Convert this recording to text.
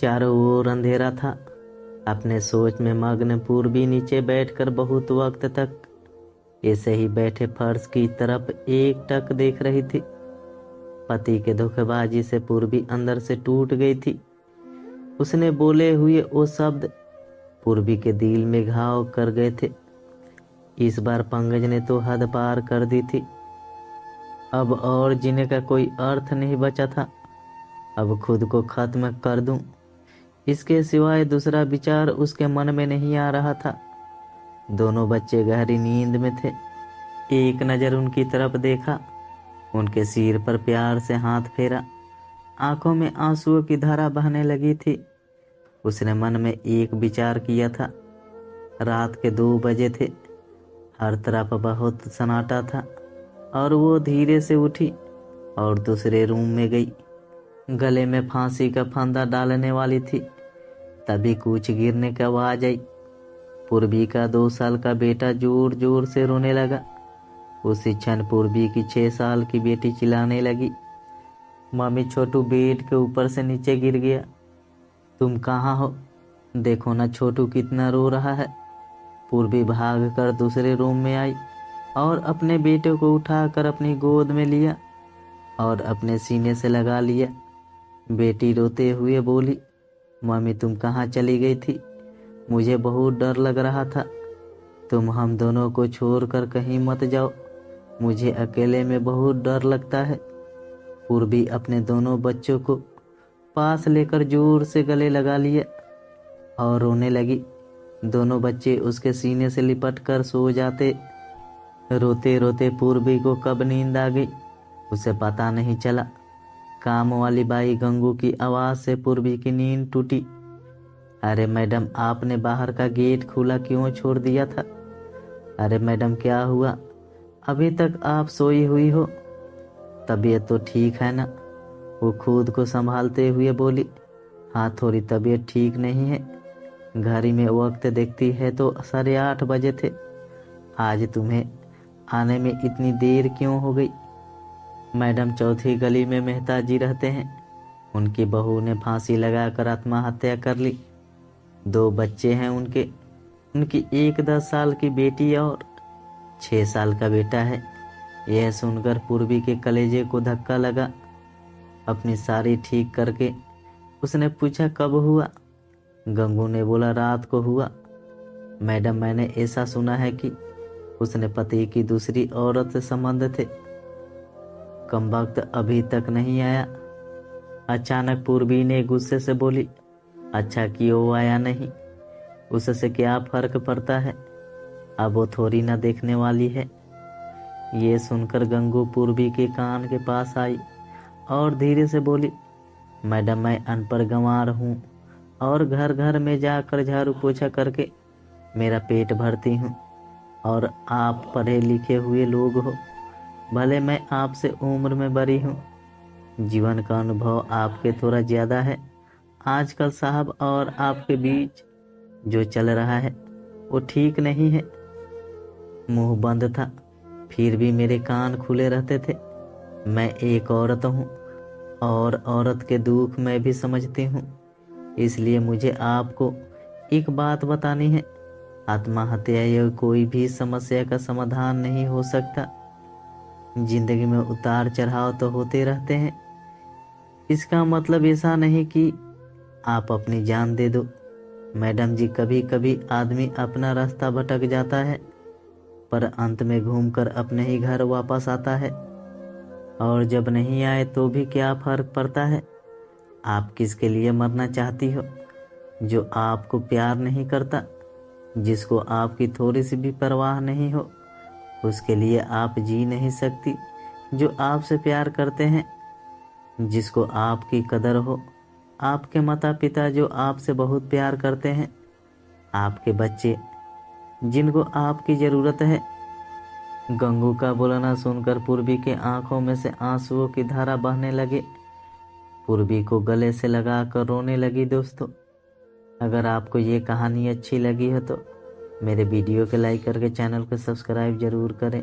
चारों ओर अंधेरा था। अपने सोच में मग्न पूर्वी नीचे बैठकर बहुत वक्त तक ऐसे ही बैठे फर्श की तरफ एकटक देख रही थी। पति के धोखेबाजी से पूर्वी अंदर से टूट गई थी। उसने बोले हुए वो शब्द पूर्वी के दिल में घाव कर गए थे। इस बार पंकज ने तो हद पार कर दी थी। अब और जीने का कोई अर्थ नहीं बचा था। अब खुद को खत्म कर दूं, इसके सिवाय दूसरा विचार उसके मन में नहीं आ रहा था। दोनों बच्चे गहरी नींद में थे। एक नज़र उनकी तरफ देखा, उनके सिर पर प्यार से हाथ फेरा। आंखों में आंसुओं की धारा बहने लगी थी। उसने मन में एक विचार किया था। रात के 2 बजे थे। हर तरफ बहुत सन्नाटा था और वो धीरे से उठी और दूसरे रूम में गई। गले में फांसी का फंदा डालने वाली थी, तभी कुछ गिरने की आवाज आई। पूर्वी का 2 साल का बेटा जोर जोर से रोने लगा। उसी क्षण पूर्वी की 6 साल की बेटी चिल्लाने लगी, मम्मी छोटू बेड के ऊपर से नीचे गिर गया। तुम कहाँ हो? देखो ना छोटू कितना रो रहा है। पूर्वी भाग कर दूसरे रूम में आई और अपने बेटे को उठाकर अपनी गोद में लिया और अपने सीने से लगा लिया। बेटी रोते हुए बोली, मम्मी तुम कहाँ चली गई थी? मुझे बहुत डर लग रहा था। तुम हम दोनों को छोड़कर कहीं मत जाओ, मुझे अकेले में बहुत डर लगता है। पूर्वी अपने दोनों बच्चों को पास लेकर जोर से गले लगा लिया और रोने लगी। दोनों बच्चे उसके सीने से लिपट कर सो जाते। रोते रोते पूर्वी को कब नींद आ गई उसे पता नहीं चला। काम वाली बाई गंगू की आवाज़ से पूर्वी की नींद टूटी। अरे मैडम, आपने बाहर का गेट खुला क्यों छोड़ दिया था? अरे मैडम क्या हुआ? अभी तक आप सोई हुई हो? तबीयत तो ठीक है ना? वो खुद को संभालते हुए बोली, हाँ थोड़ी तबीयत ठीक नहीं है। घड़ी में वक्त देखती है तो 8:30 बजे थे। आज तुम्हें आने में इतनी देर क्यों हो गई? मैडम चौथी गली में मेहता जी रहते हैं, उनकी बहू ने फांसी लगाकर आत्महत्या कर ली। 2 बच्चे हैं उनकी एक 10 साल की बेटी और 6 साल का बेटा है। यह सुनकर पूर्वी के कलेजे को धक्का लगा। अपनी साड़ी ठीक करके उसने पूछा, कब हुआ? गंगू ने बोला, रात को हुआ। मैडम मैंने ऐसा सुना है कि उसने पति की दूसरी औरत से संबंध थे। कमबख्त अभी तक नहीं आया। अचानक पूर्वी ने गुस्से से बोली, अच्छा कि वो आया नहीं, उससे क्या फर्क पड़ता है? अब वो थोड़ी ना देखने वाली है। ये सुनकर गंगू पूर्वी के कान के पास आई और धीरे से बोली, मैडम मैं अनपढ़ गंवार हूँ और घर घर में जाकर झाड़ू पोछा करके मेरा पेट भरती हूँ, और आप पढ़े लिखे हुए लोग हो। भले मैं आपसे उम्र में बड़ी हूँ, जीवन का अनुभव आपके थोड़ा ज़्यादा है। आजकल साहब और आपके बीच जो चल रहा है वो ठीक नहीं है। मुंह बंद था, फिर भी मेरे कान खुले रहते थे। मैं एक औरत हूँ और औरत के दुख मैं भी समझती हूँ, इसलिए मुझे आपको एक बात बतानी है। आत्महत्या या कोई भी समस्या का समाधान नहीं हो सकता। जिंदगी में उतार चढ़ाव तो होते रहते हैं। इसका मतलब ऐसा नहीं कि आप अपनी जान दे दो। मैडम जी, कभी कभी आदमी अपना रास्ता भटक जाता है पर अंत में घूमकर अपने ही घर वापस आता है, और जब नहीं आए तो भी क्या फर्क पड़ता है? आप किसके लिए मरना चाहती हो? जो आपको प्यार नहीं करता, जिसको आपकी थोड़ी सी भी परवाह नहीं हो, उसके लिए आप जी नहीं सकती। जो आपसे प्यार करते हैं, जिसको आपकी कदर हो, आपके माता पिता जो आपसे बहुत प्यार करते हैं, आपके बच्चे जिनको आपकी ज़रूरत है। गंगू का बोलना सुनकर पूर्वी के आंखों में से आंसुओं की धारा बहने लगे। पूर्वी को गले से लगाकर रोने लगी। दोस्तों, अगर आपको ये कहानी अच्छी लगी हो तो मेरे वीडियो को लाइक करके चैनल को सब्सक्राइब ज़रूर करें।